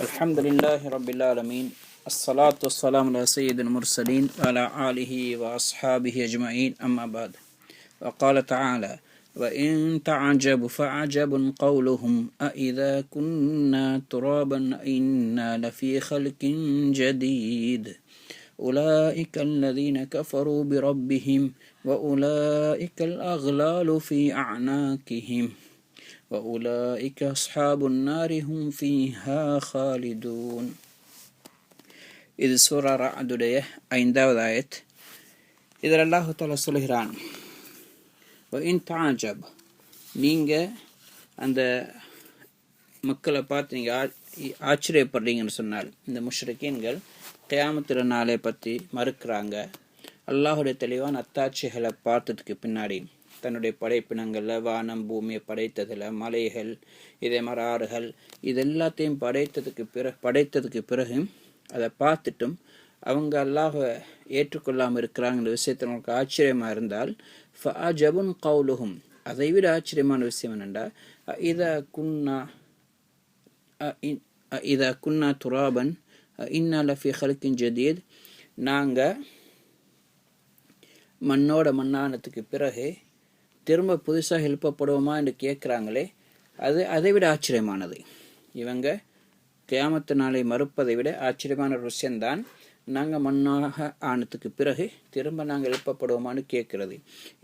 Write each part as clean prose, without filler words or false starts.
الحمد لله رب العالمين الصلاة والسلام على سيد المرسلين وعلى آله وأصحابه أجمعين أما بعد وقال تعالى وإن تعجب فعجب قولهم أإذا كنا ترابا إنا لفي خلق جديد أولئك الذين كفروا بربهم وأولئك الأغلال في أعناقهم وأولئك أصحاب النار هم فيها خالدون. இது சூரா ரஅதுடைய 5வது ஆயத். இதில் அல்லாஹ் தஆலா சொல்கிறான், வஇன் தஅஜப், நீங்கள் அந்த மக்களை பார்த்து நீங்கள் ஆச்சரியப்படுறீங்கன்னு சொன்னால், இந்த முஷ்ரிக்கீன்கள் கியாமத் நாளை பற்றி மறுக்கிறாங்க. அல்லாஹுடைய தெளிவான அத்தாட்சிகளை பார்த்ததுக்கு பின்னாடி தன்னுடைய படைப்பினங்களில் வானம் பூமியை படைத்ததில் மலைகள் இதே மாதிரி ஆறுகள் இது எல்லாத்தையும் படைத்ததுக்கு பிறகு அதை பார்த்துட்டும் அவங்க அல்லாஹை ஏற்றுக்கொள்ளாமல் இருக்கிறாங்கிற விஷயத்தில் உங்களுக்கு ஆச்சரியமாக இருந்தால் ஃபஅஜபுன் கௌலுஹும், அதை விட ஆச்சரியமான விஷயம் என்னென்னா இதா குன்னா துராபன் இன்னா லஃபி ஹல்கின் ஜதீத், நாங்கள் மண்ணானதுக்கு பிறகு திரும்ப புதுசாக எழுப்பப்படுவோமா என்று கேட்குறாங்களே, அது அதை விட ஆச்சரியமானது. இவங்க கியாமத்து நாளை மறுப்பதை விட ஆச்சரியமான ஒரு விஷயம்தான் நாங்கள் மண்ணாக ஆனதுக்கு பிறகு திரும்ப நாங்கள் எழுப்பப்படுவோமான்னு கேட்குறது.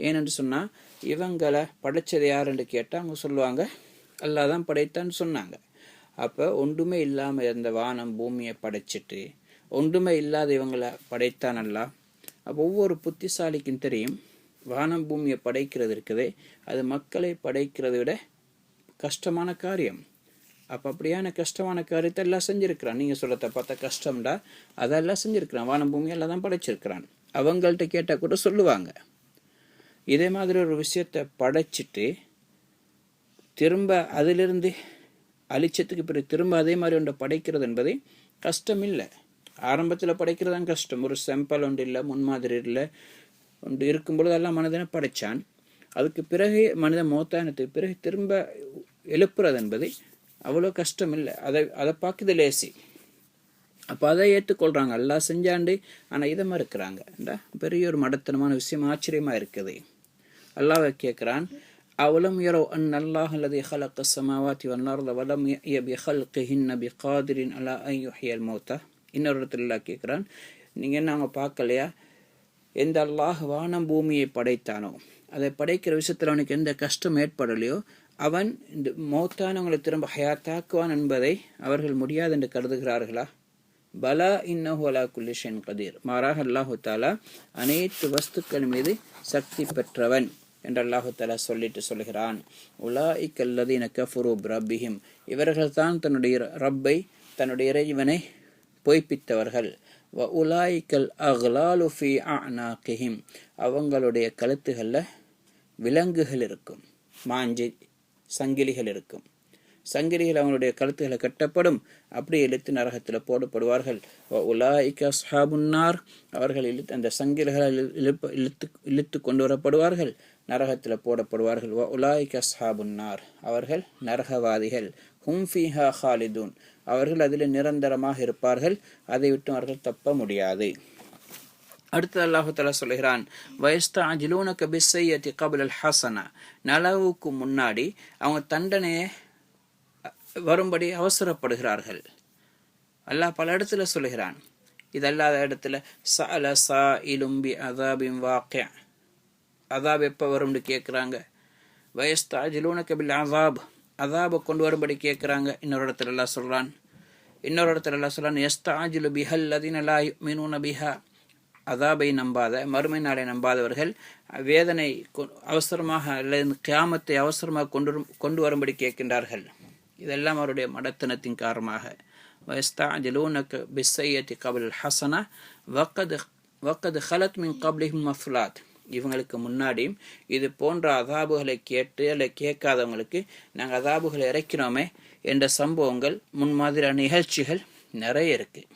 ஏனென்று சொன்னால், இவங்களை படைச்சது யாருன்னு கேட்டால் அவங்க சொல்லுவாங்க அல்லாஹ் தான் படைத்தான்னு சொன்னாங்க. அப்போ ஒன்றுமே இல்லாமல் இருந்த வானம் பூமியை படைச்சிட்டு ஒன்றுமே இல்லாத இவங்களை படைத்தான் அல்லாஹ். அப்போ ஒவ்வொரு புத்திசாலிக்கும் தெரியும், வானம் பூமியை படைக்கிறது இருக்குதே அது மக்களை படைக்கிறதை விட கஷ்டமான காரியம். அப்போ அப்படியான கஷ்டமான காரியத்தை எல்லாம் செஞ்சுருக்கிறான். நீங்கள் சொல்கிறத பார்த்தா கஷ்டம்டா, அதெல்லாம் செஞ்சுருக்கிறான். வானம் பூமியெல்லாம் தான் படைச்சிருக்கிறான். அவங்கள்ட்ட கேட்டால் கூட சொல்லுவாங்க. இதே மாதிரி ஒரு விஷயத்தை படைச்சிட்டு திரும்ப அதிலிருந்து அழிச்சத்துக்கு பிறகு திரும்ப அதே மாதிரி ஒன்றை படைக்கிறது என்பது கஷ்டம் இல்லை. ஆரம்பத்தில் படைக்கிறது தான் கஷ்டம். ஒரு சாம்பிள் ஒன்று இல்லை, முன்மாதிரி இல்லை, ஒன்று இருக்கும்பொழுது எல்லாம் மனிதனை படைத்தான். அதுக்கு பிறகு மனிதன் மௌத்தானத்துக்கு பிறகு திரும்ப எழுப்புறது என்பது அவ்வளோ கஷ்டம் இல்லை. அதை பார்க்குது லேசி. அப்போ அதை ஏற்றுக்கொள்கிறாங்க, எல்லாம் செஞ்சாண்டு. ஆனால் இதை மறுக்கிறாங்க. பெரிய ஒரு மடத்தனமான விஷயம், ஆச்சரியமாக இருக்குது. அல்லாஹ் கேட்குறான், அவலம் யரோ அன் அல்லாஹ் அல்லதி ஹலக ஸமாவாதி வல் அர்த வலம் யஅ பிஹல்கிஹின்ன பிகாதிரின் அலா அன் யுஹ்யில் மௌத்தா. இன்னொரு இடத்துல அல்லாஹ் கேட்குறான், நீங்கள் நாங்கள் பார்க்கலையா, எந்த அல்லாஹ் வானம் பூமியை படைத்தானோ அதை படைக்கிற விஷயத்தில் அவனுக்கு எந்த கஷ்டம் ஏற்படலையோ அவன் இந்த மௌத்தானவங்களை திரும்ப ஹயாத்தாக்குவான் என்பதை அவர்கள் முடியாது என்று கருதுகிறார்களா? பலா இன்னஹு அலா குல்லி ஷைஇன் கதீர், மாறாக அல்லாஹு தஆலா அனைத்து வஸ்துக்கள் மீது சக்தி பெற்றவன் என்று அல்லாஹு தஆலா சொல்கிறான். உலாயிக அல்லதீன கஃபரு பிரப்பிஹிம், இவர்கள் தான் தன்னுடைய ரப்பை தன்னுடைய இறைவனை பொய்ப்பித்தவர்கள். வ உலாயிக்கல் அக்லாலு ஃபீ அஅனாகிஹிம், அவங்களுடைய கழுத்துகளில் விலங்குகள் இருக்கும், மாஞ்சி சங்கிலிகள் இருக்கும். சங்கிலிகள் அவங்களுடைய கழுத்துகளை கட்டப்படும், அப்படி இழுத்து நரகத்தில் போடப்படுவார்கள். வ உலாயிக்க அஸ்ஹாபுன்னார், அவர்கள் அந்த சங்கிலிகளை இழுத்து கொண்டு வரப்படுவார்கள், நரகத்தில் போடப்படுவார்கள். வ உலாயிக்க அஸ்ஹாபுன்னார், அவர்கள் நரகவாதிகள். ஹும் ஃபீஹா ஹாலிதூன், அவர்கள் அதில் நிரந்தரமாக இருப்பார்கள், அதை விட்டு அவர்கள் தப்ப முடியாது. அடுத்து அல்லாஹு தஆலா சொல்கிறான், வயஸ்தஅஜிலூனக பிஸ்ஸய்யத்தி கப்லல் ஹஸனா, நலவுக்கு முன்னாடி அவங்க தண்டனையை வரும்படி அவசரப்படுகிறார்கள். அல்லாஹ் பல இடத்துல சொல்கிறான். இதல்லாத இடத்துல சஅல ஸாயிலும் பி அஸாபின் வாக்கி, அஸாப் எப்போ வரும்னு கேட்குறாங்க. வயஸ்தஅஜிலூனக பில் அஸாப், அஸாபை கொண்டு வரும்படி கேட்குறாங்க. இன்னொரு இடத்துல எல்லாம் சொல்கிறான் யஸ்தஅஜிலு பிஹல் லதீன லா யுமினூன பிஹா, அஸாபை நம்பாத மறுமை நாளை நம்பாதவர்கள் வேதனை அவசரமாக அல்லது கியாமத்தை அவசரமாக கொண்டு வரும்படி கேட்கின்றார்கள். இதெல்லாம் அவருடைய மடத்தனத்தின் காரணமாக. வயஸ்தஅஜிலூனக பிஸ்ஸய்யத்தி கப்லல் ஹஸனா வக்கத் ஹலத் மின் கப்லிஹிம் மஸ்லாத், இவங்களுக்கு முன்னாடியும் இது போன்ற அஸாபுகளை கேட்டு அல்ல கேட்காதவங்களுக்கு நாங்கள் அஸாபுகளை இறக்கினோமே என்ற சம்பவங்கள் முன்மாதிரியான நிகழ்ச்சிகள் நிறைய இருக்குது.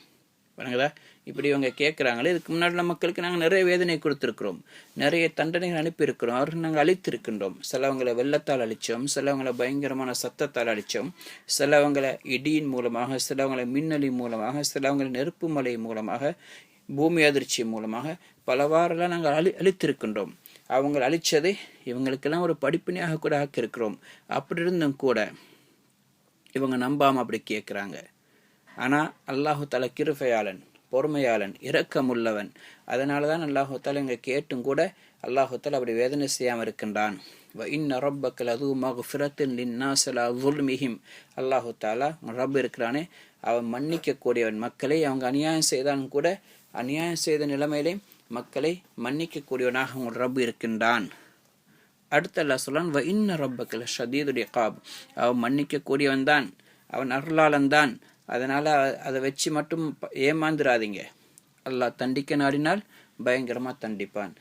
பண்ணுங்கதா. இப்படி இவங்க கேட்குறாங்களே, இதுக்கு முன்னாடி மக்களுக்கு நாங்கள் நிறைய வேதனை கொடுத்துருக்குறோம், நிறைய தண்டனைகள் அனுப்பியிருக்கிறோம், அவர்கள் நாங்கள் அழித்திருக்கின்றோம். சிலவங்களை வெள்ளத்தால் அழித்தோம், சிலவங்களை பயங்கரமான சத்தத்தால் அழித்தோம், சிலவங்களை இடியின் மூலமாக, சிலவங்களை மின்னலி மூலமாக, சிலவங்களை நெருப்பு மலை மூலமாக, பூமி அதிர்ச்சி மூலமாக பலவாறெல்லாம் நாங்கள் அழித்திருக்கின்றோம். அவங்க அழித்ததை இவங்களுக்கெல்லாம் ஒரு படிப்பினையாக கூட ஆக்கியிருக்கிறோம். அப்படி இருந்தும் கூட இவங்க நம்பாமல் அப்படி கேட்குறாங்க. ஆனால் அல்லாஹு தஆலா கிருபையாளன், பொறுமையாளன், இரக்கமுள்ளவன். அதனால தான் அல்லாஹு தஆலா இங்கே கேட்டும் கூட அல்லாஹு தஆலா அப்படி வேதனை செய்யாமல் இருக்கின்றான். இன்ன ரப்பக லது மக்ஃபிரத்தின் லின்னாஸி லா ஸுல்மிஹிம். அல்லாஹு தஆலா ரப் இருக்கிறானே, அவன் மன்னிக்கக்கூடியவன். மக்களை அவங்க அநியாயம் செய்தாலும் கூட அநியாயம் செய்த நிலைமையிலே மக்களை மன்னிக்கக்கூடியவனாக உங்கள் ரப் இருக்கின்றான். அடுத்த அல்லாஹ் சொல்றான், இன்ன ரப்பக லஷதீதுல் இகாப். அவன் மன்னிக்கக்கூடியவன் தான், அவன் அருளாளன் தான். அதனால் அதை வச்சு மட்டும் ஏமாந்துடாதீங்க. அல்லாஹ் தண்டிக்க நாடினால் பயங்கரமாக தண்டிப்பான்.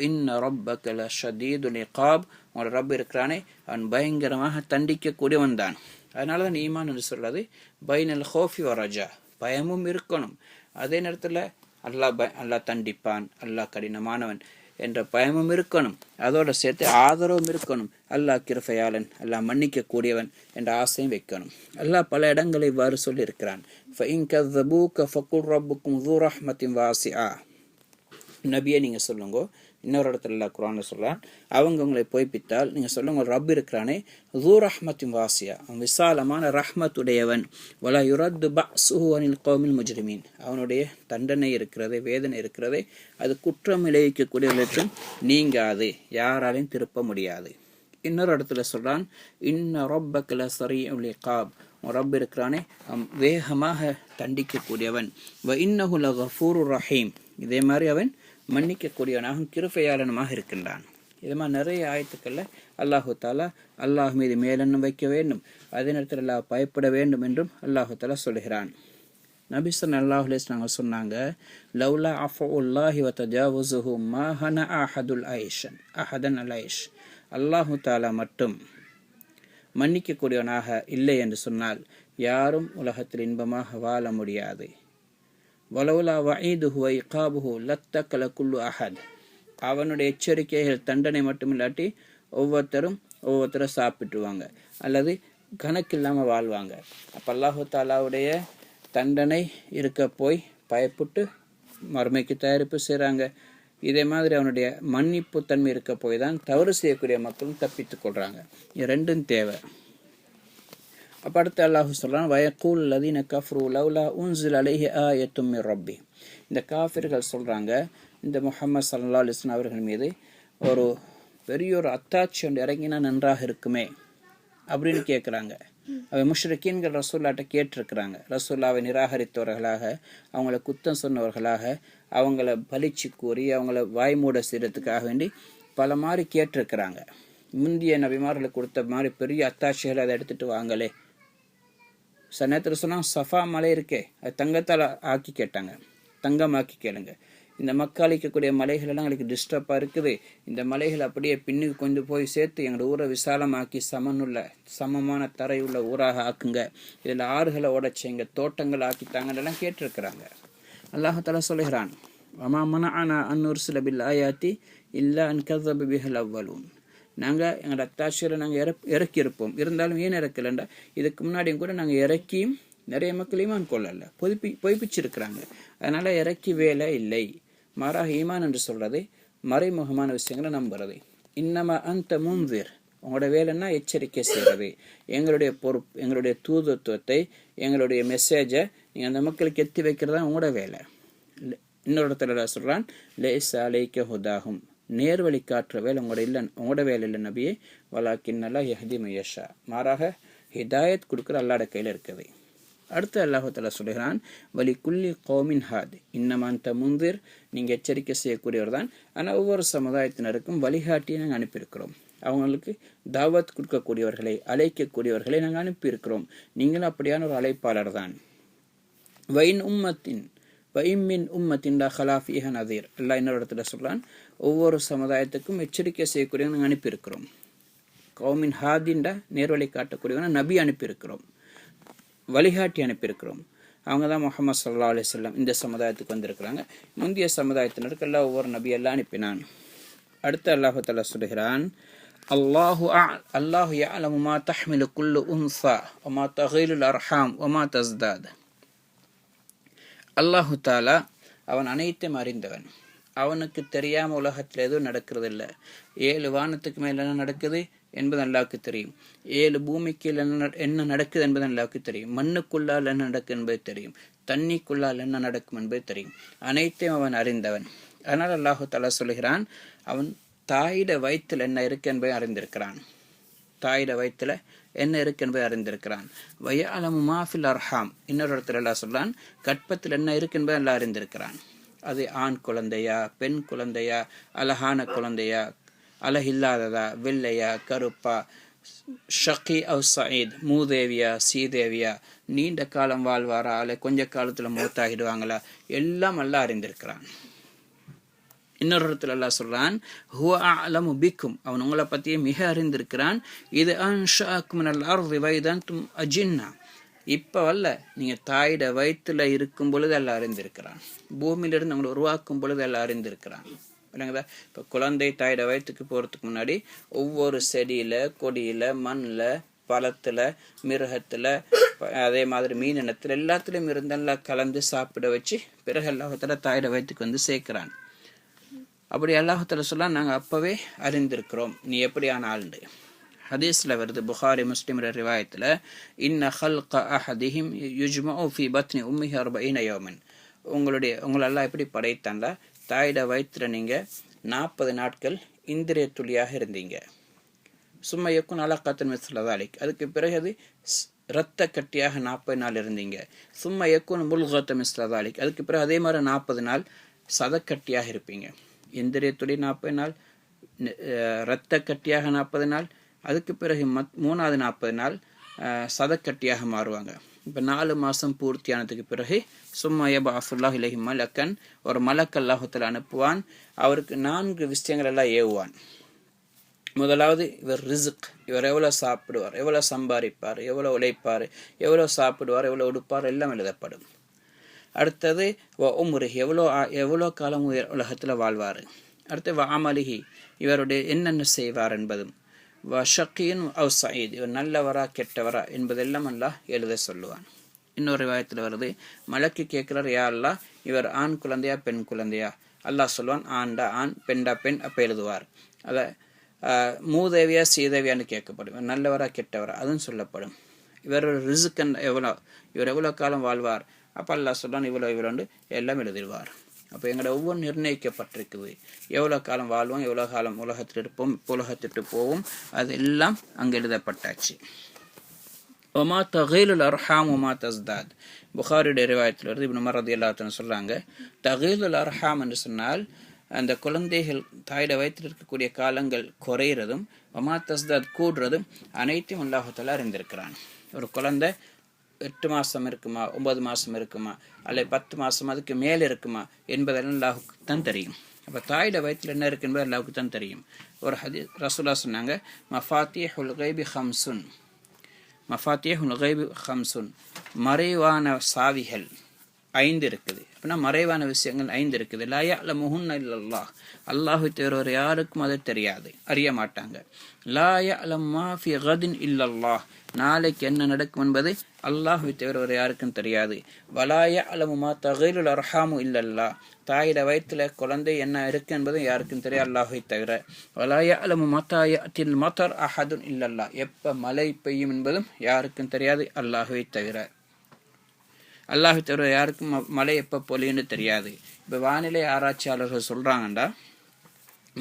இன்ன ரப்பக லஷதீதுல் இகாப். உங்களோட ரப் இருக்கிறானே, அவன் பயங்கரமாக தண்டிக்கக்கூடியவன் தான். அதனால தான் ஈமான் என்று சொல்றது பைனல் ஹோஃபி வ ரஜா. பயமும் இருக்கணும், அதே நேரத்தில் அல்லாஹ் தண்டிப்பான், அல்லாஹ் கடினமானவன் என்ற பயமும் இருக்கணும், அதோடு சேர்த்து ஆதரவும் இருக்கணும். அல்லாஹ் கிருபையாளன், அல்லாஹ் மன்னிக்க கூடியவன் என்ற ஆசையும் வைக்கணும். அல்லாஹ் பல இடங்களை இவ்வாறு சொல்லியிருக்கிறான். நபியை நீங்க சொல்லுங்க. இன்னொரு இடத்துல அல்லாஹ் குர்ஆன்ல சொல்றான், அவங்க உங்களை பொய்ப்பித்தால் நீங்க சொல்லுங்க, ரப் இருக்கிறானே ஸூ ரஹ்மத்தின் வாசியா, அவன் விசாலமான ரஹ்மத் உடையவன். வலா யுரத்து பஅஸுஹு அனில் கௌமில் முஜ்ரிமீன். அவனுடைய தண்டனை இருக்கிறதே, வேதனை இருக்கிறதே, அது குற்றம் விளைவிக்கக்கூடியவர்களுக்கும் நீங்காது, யாராலையும் திருப்ப முடியாது. இன்னொரு இடத்துல சொல்றான், இன்ன ரப்பக லஸரீஉல் இகாப். ரப் இருக்கிறானே, அவன் வேகமாக தண்டிக்கக்கூடியவன். வ இன்னஹு லகஃபூருர் ரஹீம். இதே மாதிரி அவன் மன்னிக்கக்கூடியவனாகவும் கிருபையாளனுமாக இருக்கின்றான். இது மாதிரி நிறைய ஆயத்துக்கள்ல அல்லாஹு தஆலா அல்லாஹ் மீது மேலெண்ணம் வைக்க வேண்டும், அதே நேரத்தில் அல்லாஹ் பயப்பட வேண்டும் என்றும் அல்லாஹு தஆலா சொல்கிறான். நபி ஸல்லல்லாஹு அலைஹி வஸல்லம் சொன்னாங்க, லவ்லா அஃபுல்லாஹி வ தஜாவுஸுஹு மா ஹன அஹதன் அலைஷ். அல்லாஹு தஆலா மட்டும் மன்னிக்கக்கூடியவனாக இல்லை என்று சொன்னால் யாரும் உலகத்தில் இன்பமாக வாழ முடியாது. வலவுலா வஈதுஹு வ இகாபுஹு லத்தக்கல குல்லு அஹத். அவனுடைய எச்சரிக்கைகள், தண்டனை மட்டுமில்லாட்டி ஒவ்வொருத்தரும் சாப்பிட்டுருவாங்க அல்லது கணக்கில்லாமல் வாழ்வாங்க. அப்போ அல்லாஹு தாலாவுடைய தண்டனை இருக்க போய் பயப்பட்டு மறுமைக்கு தயாரிப்பு செய்கிறாங்க. இதே மாதிரி அவனுடைய மன்னிப்பு தன்மை இருக்க போய் தான் தவறு செய்யக்கூடிய மக்களும் தப்பித்து கொள்கிறாங்க. இது ரெண்டும் தேவை. அப்போ அடுத்து அல்லாஹு சொல்கிறான், வயக்கூல் லதீன கஃப்ரு லவ்லா உன்ஸில அலைஹி ஆயத்தும் மிர் ரப்பி. இந்த காஃபிர்கள் சொல்கிறாங்க, இந்த முஹம்மது ஸல்லல்லாஹு அலைஹி வஸல்லம் அவர்கள் மீது ஒரு பெரிய ஒரு அத்தாட்சி ஒன்று இறங்கினா நன்றாக இருக்குமே அப்படின்னு கேட்குறாங்க. அவை முஷ்ரிக்கீன்கள் ரசூல்லாட்ட கேட்டிருக்கிறாங்க. ரசூல்லாவை நிராகரித்தவர்களாக, அவங்கள குத்தம் சொன்னவர்களாக, அவங்கள பலிச்சு கூறி அவங்கள வாய்மூட செய்கிறதுக்காக வேண்டி பல மாதிரி கேட்டிருக்கிறாங்க. முந்திய நபிமார்களுக்கு கொடுத்த மாதிரி பெரிய அத்தாட்சிகளை அதை எடுத்துகிட்டு வாங்களே. சில நேரத்தில் சொன்னால் சஃபா மலை இருக்கே, அது தங்கத்தால் ஆக்கி கேட்டாங்க, தங்கமாக்கி கேளுங்க. இந்த மக்களிக்கக்கூடிய மலைகளெல்லாம் எங்களுக்கு டிஸ்டர்பாக இருக்குது, இந்த மலைகள் அப்படியே பின்னுக்கு கொண்டு போய் சேர்த்து எங்களோட ஊரை விசாலமாக்கி சமமான தரை உள்ள ஊராக ஆக்குங்க, இதில் ஆறுகளை உடைச்சிங்க, தோட்டங்கள் ஆக்கித்தாங்கன்னெல்லாம் கேட்டிருக்கிறாங்க. அல்லாஹ் தஆலா சொல்லுகிறான், வமா மனஅனா அன் நுர்ஸில பில் ஆயாத்தி இல்லா அன் கஸப பிஹல் அவ்வலூன். நாங்கள் எங்களோட அத்தாட்சியில் நாங்கள் இறக்கியிருப்போம், இருந்தாலும் ஏன் இறக்கலைண்டா இதுக்கு முன்னாடியும் கூட நாங்கள் இறக்கியும் நிறைய மக்கள் ஈமான் கொள்ளல, பொய்ப்பிச்சிருக்கிறாங்க. அதனால் இறக்கி வேலை இல்லை. மாறாக ஈமான் என்று சொல்கிறது மறைமுகமான விஷயங்களை நம்புறது. இன்னமா அந்த முன்வீர், உங்களோட வேலைன்னா எச்சரிக்கை செய்கிறது. எங்களுடைய பொறுப்பு, எங்களுடைய தூதுத்துவத்தை, எங்களுடைய மெசேஜை நீங்கள் அந்த மக்களுக்கு எத்தி வைக்கிறது தான் உங்களோட வேலை. இன்னொரு இடத்துல சொல்கிறான், லேஸ் அலைக்க ஹுதாகும். நேர்வழி காட்டுற வேலை உங்களோட வேலை இல்லை நபியே. வலாக்கின் நல்லா யஹ்தி மையஷா. மாறாக ஹிதாயத் கொடுக்குற அல்லாட கையில் இருக்குது. அடுத்து அல்லாஹு தஆலா சொல்கிறான், வலி குல்லி கௌமின் ஹாத். இன்னமான் முன்திர், நீங்கள் எச்சரிக்கை செய்யக்கூடியவர் தான். ஆனால் ஒவ்வொரு சமுதாயத்தினருக்கும் வழிகாட்டியை நாங்கள் அனுப்பியிருக்கிறோம். அவங்களுக்கு தாவத் கொடுக்கக்கூடியவர்களை, அழைக்கக்கூடியவர்களை நாங்கள் அனுப்பியிருக்கிறோம். நீங்களும் அப்படியான ஒரு அழைப்பாளர் தான். வைமின் உம்மத்தின் ஹலாஃபிஹ நதீர். அல்லாஹ் இன்னொரு இடத்துல சொல்கிறான், ஒவ்வொரு சமுதாயத்துக்கும் எச்சரிக்கை செய்யக்கூடியவங்க நாங்கள் அனுப்பியிருக்கிறோம். கௌமின் ஹாதின்டா நேர்வழி காட்டக்கூடியவங்க நபி அனுப்பியிருக்கிறோம், வழிகாட்டி அனுப்பியிருக்கிறோம். அவங்க தான் முஹம்மது ஸல்லல்லாஹு அலைஹி வஸல்லம் இந்த சமுதாயத்துக்கு வந்திருக்கிறாங்க. முந்தைய சமுதாயத்தினருக்கு எல்லாம் ஒவ்வொரு நபியெல்லாம் அனுப்பினான். அடுத்து அல்லாஹ் தஆலா சொல்கிறான், அல்லாஹு யஅலமு மா தஹ்மிலு குல்லு உன்ஸா வ மா தகீலுல் அர்ஹாம் வ மா தஸ்தாத். அல்லாஹு தஆலா அவன் அனைத்தையும் அறிந்தவன். அவனுக்கு தெரியாம உலகத்தில் எதுவும் நடக்கிறது இல்லை. 7 வானத்துக்கு மேல என்ன நடக்குது என்பது அல்லாஹ்வுக்கு தெரியும். 7 பூமிக்கு என்ன நடக்குது என்பது அல்லாஹ்வுக்கு தெரியும். மண்ணுக்குள்ளால் என்ன நடக்கும் என்பது தெரியும். தண்ணிக்குள்ளால் என்ன நடக்கும் என்பது தெரியும். அனைத்தையும் அவன் அறிந்தவன். அதனால் அல்லாஹு தஆலா சொல்கிறான், அவன் தாயிட வயிற்றில் என்ன இருக்கு என்பதை அறிந்திருக்கிறான். தாயிட வயிற்றுல என்ன இருக்கு என்பதை அறிந்திருக்கிறான். வயஅலமு மா ஃபில் அர்ஹாம், இன்னொரு இடத்துல அல்லாஹ் சொல்றான், கற்பத்தில் என்ன இருக்கு என்பதை அல்லாஹ் அறிந்திருக்கிறான். அது ஆண் குழந்தையா, பெண் குழந்தையா, அழகான குழந்தையா, அழகில்லாததா, வெள்ளையா, கருப்பா, ஷக்கி அவ் சயீத், மூதேவியா, சீதேவியா, நீண்ட காலம் வாழ்வாரா, அல்ல கொஞ்ச காலத்துல மௌத்தாகிடுவாங்களா, எல்லாம் அல்லாஹ் அறிந்திருக்கிறான். இன்னொரு இடத்துல அல்லாஹ் சொல்றான், ஹுவ அஅலமு பிக்கும், அவன் உங்களை பத்தியே மிக அறிந்திருக்கிறான். இது அன்ஷஅக்கும் மினல் அர்தி வ இதன்தும் அஜின்னா, இப்ப வல்ல நீங்க தாயிட வயிற்றுல இருக்கும் பொழுது எல்லாம் அறிந்திருக்கிறான். பூமியிலிருந்து அவங்களை உருவாக்கும் பொழுது எல்லாம் அறிந்திருக்கிறான். இல்லைங்களா? இப்ப குழந்தை தாயிட வயிற்றுக்கு போறதுக்கு முன்னாடி ஒவ்வொரு செடியில, கொடியில, மண்ணில், பழத்துல, மிருகத்துல, அதே மாதிரி மீனினத்துல எல்லாத்துலயும் இருந்தெல்லாம் கலந்து சாப்பிட வச்சு பிறகு அல்லாஹ்வுத்தாலா தாயிட வயிற்றுக்கு வந்து சேர்க்கிறான். அப்படி அல்லாஹ்வுத்தாலா சொல்ல நாங்கள் அப்பவே அறிந்திருக்கிறோம் நீ எப்படியான ஆளுண்டு. ஹதீஸ்ல வருது, புகாரி முஸ்லிம் ரிவாயத்தில், இன்ன ஹல்க அஹதிஹிம் யுஜ்மஉ ஃபி பத்னி உம்மிஹி 40 யௌமன், உங்களெல்லாம் எப்படி படைத்தான்ல, தாயிட வயிற்றுல நீங்க 40 நாட்கள் இந்திரிய துளியாக இருந்தீங்க. சும்மா யக்குன் அலகத்தன் மிஸ்ல தாலிக், அதுக்கு பிறகு அது இரத்த கட்டியாக 40 நாள் இருந்தீங்க. சும்மா யக்குன் முல்கத்த மிஸ்ல தாலிக், அதுக்கு பிறகு அதே மாதிரி 40 நாள் சதக்கட்டியாக இருப்பீங்க. இந்திரிய துளி 40 நாள், இரத்த கட்டியாக 40 நாள், அதுக்கு பிறகு 3வது 40 நாள் சதக்கட்டியாக மாறுவாங்க. இப்போ 4 மாதம் பூர்த்தியானதுக்கு பிறகு சும்மா யபஅஸுல்லாஹு இலைஹி மலக்கன், ஒரு மலக் அல்லாஹ் தஆலா அனுப்புவான். அவருக்கு 4 விஷயங்கள் எல்லாம் ஏவுவான். முதலாவது இவர் ரிஸ்க், இவர் எவ்வளோ சாப்பிடுவார், எவ்வளோ சம்பாதிப்பார், எவ்வளோ உழைப்பார், எவ்வளோ சாப்பிடுவார், எவ்வளோ உடுப்பார், எல்லாம் எழுதப்படும். அடுத்தது வ உம்ரிஹி, எவ்வளோ காலம் உலகத்தில் வாழ்வார். அடுத்து வ அமலிஹி, இவருடைய என்னென்ன செய்வார் என்பதும், வ ஷக்கியின் அவ் சயீத், இவர் நல்லவரா கெட்டவரா என்பதெல்லாம் அல்லாஹ் எழுத சொல்லுவான். இன்னொரு ரிவாயத்தில் வருது, மலக்கு கேட்கிறார், யா அல்லாஹ் இவர் ஆண் குழந்தையா பெண் குழந்தையா, அல்லாஹ் சொல்லுவான் ஆண்டா ஆண், பெண்டா பெண், அப்போ எழுதுவார். அதை மூதேவியா சீதேவியான்னு கேட்கப்படும், நல்லவரா கெட்டவரா அதுவும் சொல்லப்படும். இவர் ரிஸ்கன் இவர் எவ்வளோ காலம் வாழ்வார், அப்போ அல்லாஹ் சொல்லுவான் இவ்வளோண்டு எல்லாம் எழுதிடுவார். அப்போ எங்களோட ஒவ்வொரு நிர்ணயிக்கப்பட்டிருக்குது, எவ்வளோ காலம் வாழ்வோம், எவ்வளோ காலம் உலகத்தில் இருப்போம், உலகத்திட்டு போவோம், அதெல்லாம் அங்கே எழுதப்பட்டாச்சு. ஒமா தகீலுல் அர்ஹாம் ஒமா தஸ்தாத், புகாரியுடைய ரிவாயத்தில் வருது, இப்னு உமர் ரலியல்லாஹு அன்ஹு சொல்றாங்க, தகீலுல் அர்ஹாம் என்று சொன்னால் அந்த குழந்தைகள் தாயிட வயிற்றில் இருக்கக்கூடிய காலங்கள் குறையிறதும், ஒமா தஸ்தாத் கூடுறதும் அனைத்தையும் அல்லாஹ் தஆலா அறிந்திருக்கிறான். ஒரு குழந்தை 8 மாதம் இருக்குமா, 9 மாதம் இருக்குமா, அல்ல 10 மாதம் அதுக்கு மேலே இருக்குமா என்பதெல்லாம் அல்லாஹுக்கு தான் தெரியும். அப்போ தாயிட வயிற்றில் என்ன இருக்கு என்பது அல்லாஹுக்கு தான் தெரியும். ஒரு ஹதீஸ் ரசூலுல்லாஹ் சொன்னாங்க, மஃபாத்திஹுல் கைபி ஹம்சுன், மஃபாத்திஹுல் கைபி ஹம்சுன், மறைவான சாவிகள் 5 இருக்குது. அப்படின்னா மறைவான விஷயங்கள் 5 இருக்குது. லா யஅலமுஹுன்ன இல்லல்லாஹ், அல்லாஹ்வை தவிர யாருக்கும் அது தெரியாது, அறிய மாட்டாங்க. லா யஅலம் மா ஃபி கதின் இல்லல்லாஹ், நாளைக்கு என்ன நடக்கும் என்பது அல்லாஹ்வை தவிர யாருக்கும் தெரியாது. வலா யஅலமு மா தகீலுல் அர்ஹாமு இல்லல்லாஹ், தாயிட வயிற்றுல குழந்தை என்ன இருக்கு என்பது யாருக்கும் தெரியாது அல்லாஹ்வை தவிர. வலா யஅலமு மத்தா யஅத்தில் மத்தர் அஹதுன் இல்லல்லாஹ், எப்ப மழை பெய்யும் என்பதும் யாருக்கும் தெரியாது அல்லாஹ்வை தவிர. அல்லாஹ் தவிர யாருக்கும் மழை எப்போ பொழியுன்னு தெரியாது. இப்போ வானிலை ஆராய்ச்சியாளர்கள் சொல்கிறாங்கண்டா,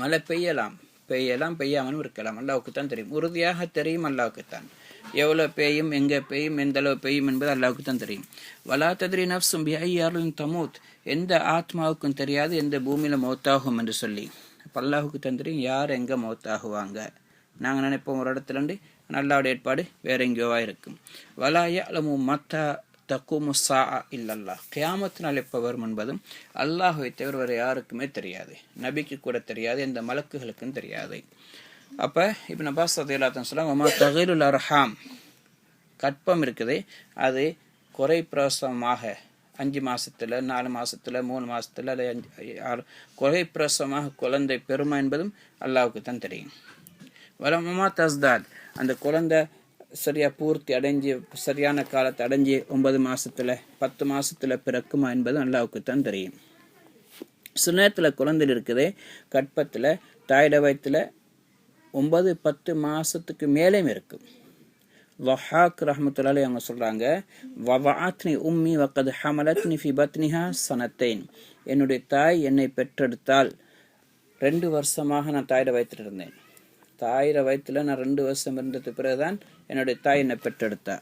மழை பெய்யலாம் பெய்யாமலும் இருக்கலாம், அல்லாஹ்வுக்கு தான் தெரியும். உறுதியாக தெரியும் அல்லாஹ்வுக்கு தான். எவ்வளோ பெய்யும், எங்கே பெய்யும், எந்த அளவு பெய்யும் என்பது அல்லாஹ்வுக்கு தான் தெரியும். வலா தத்ரி நஃப்ஸும் பிஅய்யி அர்லின் தமூத், எந்த ஆத்மாவுக்கும் தெரியாது எந்த பூமியில் மௌத்தாகும் என்று சொல்லி. அப்போ அல்லாஹ்வுக்கு தான் தெரியும் யார் எங்கே மௌத்தாகுவாங்க. நாங்கள் நினைப்போம் ஒரு இடத்துலண்டு, அல்லாஹ்வுடைய ஏற்பாடு வேற எங்கேயோவா இருக்கும். வலா யஅலமு மத்தா தக்குமு ஸாஅ இல்லல்லாஹ், கியாமத் நாள் எப்போ வரும் என்பதும் அல்லாஹ்வை தவிர வேறு யாருக்குமே தெரியாது, நபிக்கு கூட தெரியாது, எந்த மலக்குகளுக்கும் தெரியாது. அப்போ இப்னு அப்பாஸ் ரலியல்லாஹு அன்ஹு சொல்றாங்க, வமா தகீலுல் அர்ஹாம், கற்பம் இருக்குது, அது குறை பிரசவமாக 5 மாசத்துல 4 மாசத்துல 3 மாசத்துல அல்லது 6 குறை பிரசவமாக குழந்தை பெறுமா என்பதும் அல்லாஹ்வுக்கு தான் தெரியும். வலமா தஸ்தாத் அந்த குழந்தை சரியா பூர்த்தி அடைஞ்சு சரியான காலத்தை அடைஞ்சு 9 மாசத்துல 10 மாசத்துல பிறக்குமா என்பதும் அல்லாஹ்வுக்கு தான் தெரியும். சில நேரத்தில் குழந்தை இருக்குதே கற்பத்தில் தாயிட வயிற்றுல 9-10 மாசத்துக்கு மேலேயும் இருக்கும். வஹாக் ரஹ்மத்துல்லாஹி அவங்க சொல்றாங்க, வவஅத்னி உம்மி வகத் ஹமலத்னி ஃபி பத்னிஹா சனத்தைன். என்னுடைய தாய் என்னை பெற்றெடுத்தால் 2 வருஷமாக நான் தாயிட வயிற்றில் இருந்தேன். தாயிட வயிற்றுல நான் 2 வருஷம் இருந்தது பிறகுதான் என்னுடைய தாய் என்னை பெற்றெடுத்தா.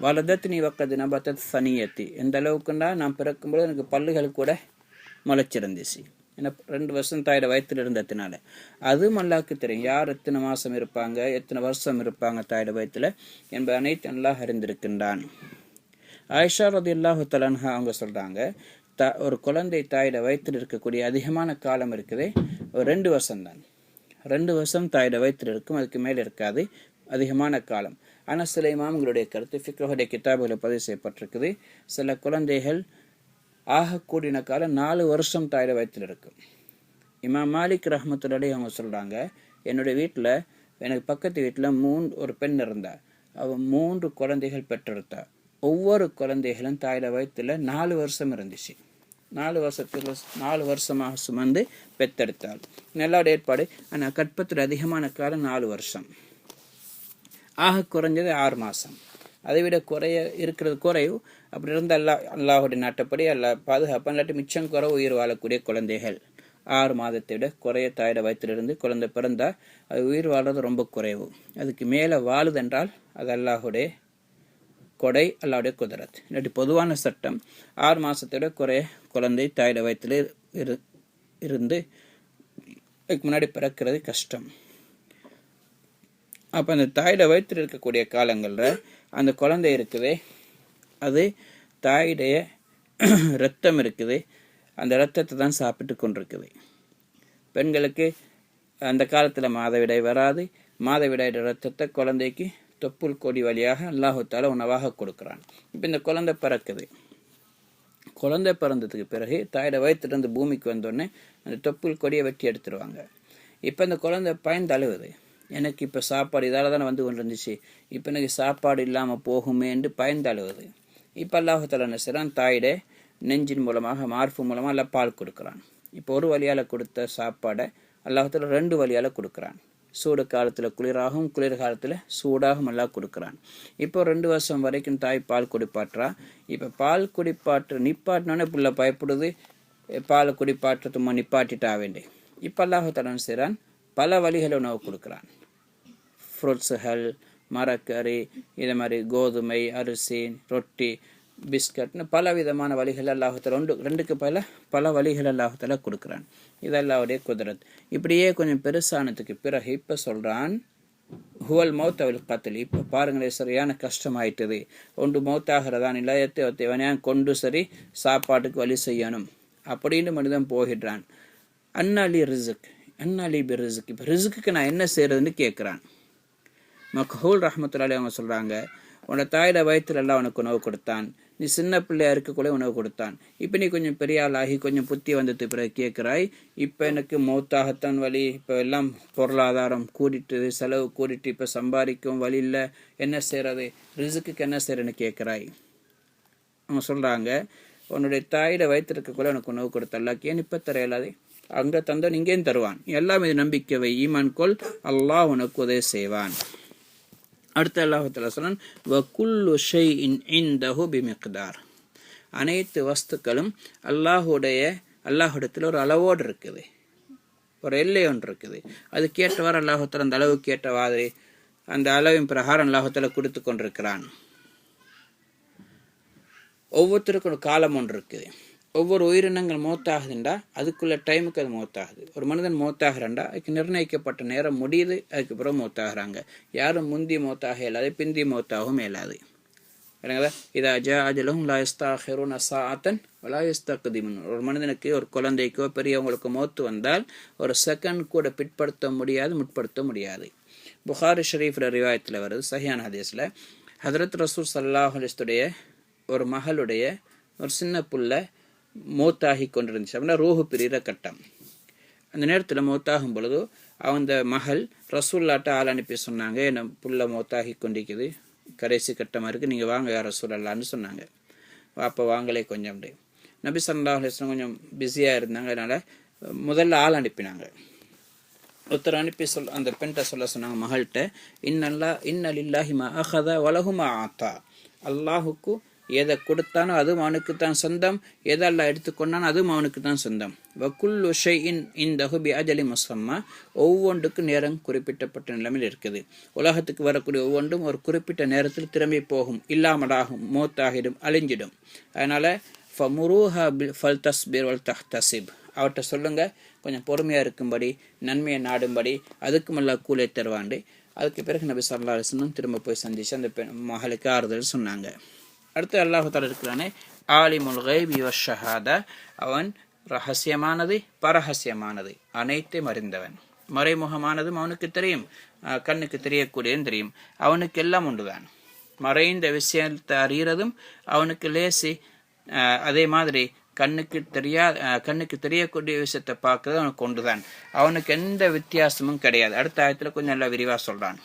வலதத்னி வகத் நபத்தத் சனியத்தி. எந்த அளவுக்குன்னா நான் பிறக்கும்போது எனக்கு பல்லுகள் கூட முளைச்சிருந்துச்சு. ஏன்னா 2 வருஷம் தாயோட வயிற்றுல இருந்ததுனால. அதுவும் அல்லாஹ்வுக்கு தெரியும் யார் எத்தனை மாசம் இருப்பாங்க, எத்தனை வருஷம் இருப்பாங்க தாயோட வயிற்றுல என்பது அனைத்து அல்லாஹ் அறிந்திருக்கின்றான். ஆயிஷா ரலியல்லாஹு தஆலா அன்ஹா அவங்க சொல்றாங்க, ஒரு குழந்தை தாயோட வயிற்றில் இருக்கக்கூடிய அதிகமான காலம் இருக்குதே ஒரு 2 வருஷம் தான். 2 வருஷம் தாயோட வயிற்றில் இருக்கும், அதுக்கு மேலே இருக்காது அதிகமான காலம். ஆனால் சில இமாம்களுடைய கருத்து ஃபிக்ஹுடைய கிதாபுகளை பதிவு செய்யப்பட்டிருக்குது, சில குழந்தைகள் ஆகக்கூடின காலம் 4 வருஷம் தாயோட வயிற்றில் இருக்கும். இமாம் மாலிக் ரஹ்மத்துல்லாஹி அவங்க சொல்றாங்க, என்னுடைய வீட்டில் எனக்கு பக்கத்து வீட்டில் ஒரு பெண் இருந்தா, அவள் 3 குழந்தைகள் பெற்றெடுத்தா. ஒவ்வொரு குழந்தைகளும் தாயோட வயிற்றில் 4 வருஷம் இருந்துச்சு. 4 வருஷமாக சுமந்து பெற்றெடுத்தாள். நல்ல ஏற்பாடு. ஆனால் கற்பத்தில் அதிகமான காலம் 4 வருஷம், ஆக குறைஞ்சது 6 மாதம். அதை விட இருக்கிறது குறைவு. அப்படி இருந்த அல்லாஹுடைய நாட்டப்படி பாதுகாப்பு இல்லாட்டி மிச்சம் குறை உயிர் வாழக்கூடிய குழந்தைகள் 6 மாதத்தை விட குறைய தாயோட வயிற்றிலிருந்து குழந்தை பிறந்தா அது உயிர் வாழ்றது ரொம்ப குறைவு. அதுக்கு மேலே வாழுதென்றால் அது அல்லாஹுடைய கொடை, அல்லாஹுடைய குதிரத். இல்லாட்டி பொதுவான சட்டம் 6 மாதத்தை விட குறைய குழந்தை தாயோட வயிற்றில் இருந்து அதுக்கு முன்னாடி பிறக்கிறது கஷ்டம். அப்போ அந்த தாயோட வயிற்றில் இருக்கக்கூடிய காலங்களில் அந்த குழந்தை இருக்குதே அது தாயுடைய இரத்தம் இருக்குது, அந்த இரத்தத்தை தான் சாப்பிட்டு கொண்டிருக்குது. பெண்களுக்கு அந்த காலத்தில் மாதவிடாய் வராது. மாதவிடாய் இரத்தத்தை குழந்தைக்கு தொப்புள் கொடி வழியாக அல்லாஹு தஆலா உணவாக கொடுக்குறான். இப்போ இந்த குழந்தை பிறக்குது. குழந்தை பிறந்ததுக்கு பிறகு தாயோட வயிற்றிலிருந்து பூமிக்கு வந்தோடனே அந்த தொப்புள் கொடியை வெட்டி எடுத்துருவாங்க. இப்போ இந்த குழந்தை பயந்து அழுவுது, எனக்கு இப்போ சாப்பாடு இதால் தானே வந்து கொண்டு இருந்துச்சு, இப்போ எனக்கு சாப்பாடு இல்லாமல் போகுமேன்று பயந்து அழுவுது. இப்போ அல்லாஹு தஆலா என்ன செய்றான், தாயோட நெஞ்சின் மூலமாக மார்பு மூலமாக எல்லாம் பால் கொடுக்குறான். இப்போ ஒரு வழியால் கொடுத்த சாப்பாடை அல்லாஹு தஆலா 2 வழியால் கொடுக்குறான். சூடு காலத்தில் குளிராகவும் குளிர் காலத்தில் சூடாகவும் எல்லாம் கொடுக்குறான். இப்போ 2 வருஷம் வரைக்கும் தாய் பால் குடிப்பாட்டுறா. இப்போ பால் குடிப்பாட்டு நிப்பாட்டினோன்னே பிள்ளை பயப்படுது, பால் குடிப்பாட்டுறதுமா நிப்பாட்டிட்டா வேண்டி. இப்போ அல்லாஹு தஆலா என்ன செய்றான், பல வழிகளை உணவு கொடுக்குறான். ஃப்ரூட்ஸுகள், மரக்கறி, இது மாதிரி கோதுமை, அரிசி, ரொட்டி, பிஸ்கட்னு பல விதமான வழிகள் அல்லாஹ் தஆலா 2க்கு பல வழிகள் அல்லாஹ் தஆலா கொடுக்குறான். இது அல்லாஹ்வுடைய குதிரத். இப்படியே கொஞ்சம் பெருசானதுக்கு பிறகு இப்போ சொல்கிறான், ஹுவல் மௌத் அவல் கத்ல். இப்போ பாருங்களேன், சரியான கஷ்டமாயிட்டது. ஒன்று மௌத்தாகிறதான் இளையத்தை கொண்டு சரி சாப்பாட்டுக்கு வழி செய்யணும் அப்படின்னு மனிதன் போகின்றான். அன்னாலி ரிசுக், அன்னாலி பி ரிசுக். இப்போ ரிசுக்கு நான் என்ன செய்யறதுன்னு கேட்குறான். மக்ஹூல் ரஹ்மத்துல்லாஹி அவங்க சொல்கிறாங்க, உன்னோட தாயோட வயிற்றுல எல்லாம் உனக்கு உணவு கொடுத்தான், நீ சின்ன பிள்ளையா இருக்கக்குள்ளே உணவு கொடுத்தான். இப்போ நீ கொஞ்சம் பெரிய ஆளாகி கொஞ்சம் புத்தி வந்தது பிறகு கேட்குறாய், இப்போ எனக்கு மௌத்தாகத்தான் வழி, இப்போ எல்லாம் பொருளாதாரம் கூடிட்டு செலவு கூடிட்டு இப்போ சம்பாதிக்கும் வழி இல்லை, என்ன செய்கிறது, ரிசுக்குக்கு என்ன செய்கிறேன்னு கேட்குறாய். அவங்க சொல்கிறாங்க, உன்னுடைய தாயோட வயிற்று இருக்கக்குள்ளே உனக்கு உணவு கொடுத்தல்லாக்கே இப்போ தர இயலாதே, அங்கே தந்தவன் இங்கேயும் தருவான். எல்லாம் இது நம்பிக்கை வை, ஈமான் கொள், அல்லாஹ் உனக்கு உதவி செய்வான். அடுத்த அல்லாஹ் தஆலா சொன்னான், வகுல்லு ஷைஇன் இன்தஹு பிமிக்தார். அனைத்து வஸ்துக்களும் அல்லாஹ்விடத்தில் ஒரு அளவோடு இருக்குது, ஒரு எல்லை ஒன்று இருக்குது. அது கேட்டவாறு அல்லாஹ் தஆலா அந்த அளவு கேட்டவாறு அந்த அளவின் பிரகாரம் அல்லாஹ் தஆலா கொடுத்து கொண்டிருக்கிறான். ஒவ்வொருத்தருக்கும் ஒரு காலம் ஒன்று இருக்குது. ஒவ்வொரு உயிரினங்கள் மௌத்தாகுதுண்டா அதுக்குள்ள டைமுக்கு அது மௌத்தாகுது. ஒரு மனிதன் மௌத்தாகிறான்டா அதுக்கு நிர்ணயிக்கப்பட்ட நேரம் முடியுது, அதுக்கு பிறகு மௌத்தாகிறாங்க. யாரும் முந்தி மௌத்தாக இயலாது, பிந்தி மௌத்தாகவும் இயலாது. சரிங்களா? இதா ஜா அஜலுஹும் லா யஸ்தஅখিরুன ஸாஅத்தன் வலா யஸ்தக்திமுன். ஒரு மனிதனுக்கு, ஒரு குழந்தைக்கோ பெரியவங்களுக்கு மௌத்து வந்தால் ஒரு செகண்ட் கூட பிற்படுத்த முடியாது, முற்படுத்த முடியாது. புகாரி ஷரீஃப்ல ரிவாயத்தில் வருது, சஹீஹான ஹதீஸ்ல, ஹதரத் ரசூல் ஸல்லல்லாஹு அலைஹி வஸல்லம் ஒரு மகளுடைய ஒரு சின்ன புள்ள மூத்தாகி கொண்டிருந்துச்சு. அப்படின்னா ரூஹு பிரிகிற கட்டம். அந்த நேரத்தில் மூத்தாகும் பொழுது அந்த மகள் ரசூல்லாட்ட ஆள் அனுப்பி சொன்னாங்க, என்ன புள்ள மூத்தாகி கொண்டிருக்குது, கடைசி கட்டமாக இருக்குது, நீங்கள் வாங்க யார் ரசூலல்லான்னு சொன்னாங்க. அப்போ வாங்களே கொஞ்சம் அப்படி. நபி ஸல்லல்லாஹு அலைஹி வஸல்லம் கொஞ்சம் பிஸியாக இருந்தாங்க. அதனால் முதல்ல ஆள் அனுப்பினாங்க. ஒருத்தர் அனுப்பி அந்த பெண்கிட்ட சொன்னாங்க மகள்கிட்ட, இன்னலில்லாஹி மா அஹத வலஹு மா ஆத்தா. அல்லாஹுக்கு எதை கொடுத்தானோ அதுவும் அவனுக்கு தான் சொந்தம், எதை அல்லாஹ் எடுத்துக்கொண்டானோ அதுவும் அவனுக்கு தான் சொந்தம். வக்குல்லு ஷைஇன் இன்தஹு பி அஜலி முஸம்மா. ஒவ்வொன்றுக்கு நேரம் குறிப்பிட்டப்பட்ட நிலைமையில் இருக்குது. உலகத்துக்கு வரக்கூடிய ஒவ்வொன்றும் ஒரு குறிப்பிட்ட நேரத்தில் திரும்பி போகும், இல்லாமலாகும், மோத்தாகிடும், அழிஞ்சிடும். அதனால் ஃபமுரூஹா ஃபல் தஸ்பிர் வல் தஹ்தசிப். அவர்கிட்ட சொல்லுங்க கொஞ்சம் பொறுமையாக இருக்கும்படி, நன்மையை நாடும்படி, அதுக்கும் எல்லாம் கூலை தருவாண்டு. அதுக்கு பிறகு நபி ஸல்லல்லாஹு அலைஹி வஸல்லம் திரும்ப போய் சந்திச்சு அந்த மகளுக்கு ஆறுதல் சொன்னாங்க. அடுத்து அல்லாஹ் தஆலா இருக்கிறானே ஆலிமுல் கைபி வஷ்ஷஹாதா. அவன் ரகசியமானது பரஹசியமானது அனைத்தையும் அறிந்தவன். மறைமுகமானதும் அவனுக்கு தெரியும், கண்ணுக்கு தெரியக்கூடியதும் தெரியும். அவனுக்கு எல்லாம் உண்டுதான். மறைந்த விஷயத்தை அறிகிறதும் அவனுக்கு லேசி. அதே மாதிரி கண்ணுக்கு தெரியக்கூடிய விஷயத்தை பார்க்கறது அவனுக்கு கொண்டுதான். அவனுக்கு எந்த வித்தியாசமும் கிடையாது. அடுத்த ஆயத்தில் கொஞ்சம் நல்லா விரிவாக சொல்றான்.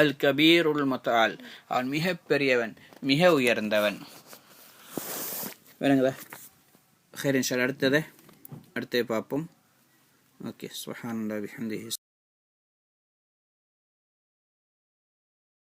அல் கபீருல் முத்தஆல். அவன் மிக பெரியவன், மிக உயர்ந்தவன். வேணுங்களா? ஹைர் இன்ஷா அல்லாஹ் அடுத்ததை பார்ப்போம். ஓகே. சுப்ஹானல்லாஹி வபிஹம்திஹி.